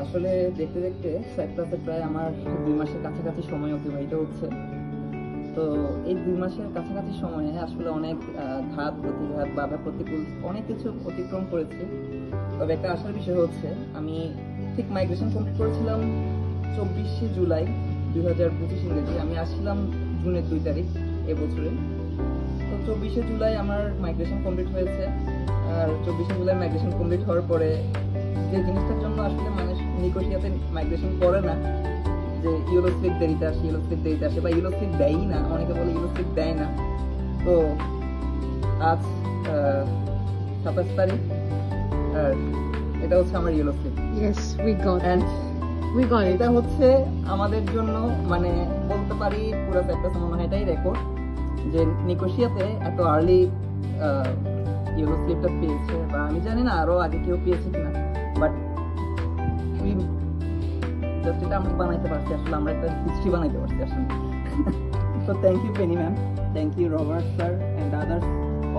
আসলে দেখতে দেখতে সাইপ্রাসে প্রায় আমার 2 মাসের কাছাকাছি সময় অতিবাহিত হচ্ছে। তো এই 2 মাসের কাছাকাছি সময়ে আসলে অনেক ঘাত প্রতিঘাত বাধা প্রতিকূল অনেক কিছু অতিক্রম করেছি। তবে একটা আশার বিষয় হচ্ছে আমি ঠিক মাইগ্রেশন কমপ্লিট করেছিলাম 24শে জুলাই 2025 ইংরেজি। আমি আসছিলাম জুনের 2 তারিখ এবছরে। তো 24শে জুলাই আমার মাইগ্রেশন কমপ্লিট হয়েছে। আর 24শে জুলাই মাইগ্রেশন কমপ্লিট হওয়ার পরে যে জিনিসটার জন্য আসলে মানুষ নিকোশিয়াতে মাইগ্রেশন করে না, যে ইউরো স্লিপ দেরিতে আসে বা ইউরো স্লিপ দেয়ই না, অনেকে বলে ইউরো স্লিপ দেয় না। তো আজ 27 তারিখ আর এটা হচ্ছে আমার ইউরো স্লিপ। এটা হচ্ছে আমাদের জন্য মানে বলতে পারি পুরো সাইপ্রাসে মনে হয় এটাই রেকর্ড যে নিকোশিয়াতে এত আর্লি ইউরো স্লিপটা পেয়েছে, বা আমি জানি না আরো আগে কেউ পেয়েছে কিনা, বাট জাস্ট এটা আমরা বানাইতে পারছি। আসলে আমরা একটা হিস্ট্রি বানাইতে পারছি আসলে। তো thank you Penny ma'am, thank you Robert sir and others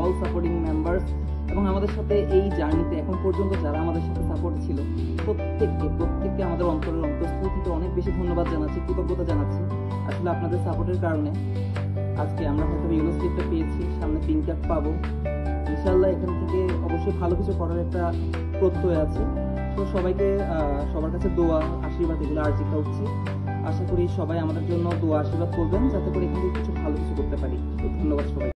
all supporting members, এবং আমাদের সাথে এই জার্নিতে এখন পর্যন্ত যারা আমাদের সাথে সাপোর্ট ছিল প্রত্যেককে আমাদের অন্তঃস্থল থেকে অনেক বেশি ধন্যবাদ জানাচ্ছি, কৃতজ্ঞতা জানাচ্ছি। আসলে আপনাদের সাপোর্টের কারণে আজকে আমরা হয়তো ইউরো স্লিপটা পেয়েছি, সামনে 3 ক্যাপ পাবো ইনশাল্লাহ। এখান থেকে অবশ্যই ভালো কিছু করার একটা প্রত্যয় আছে। তো সবাইকে সবার কাছে দোয়া আশীর্বাদ এগুলো আর্জি করছি। আশা করি সবাই আমাদের জন্য দোয়া আশীর্বাদ করবেন যাতে করে এখান থেকে কিছু ভালো কিছু করতে পারি। তো ধন্যবাদ সবাই।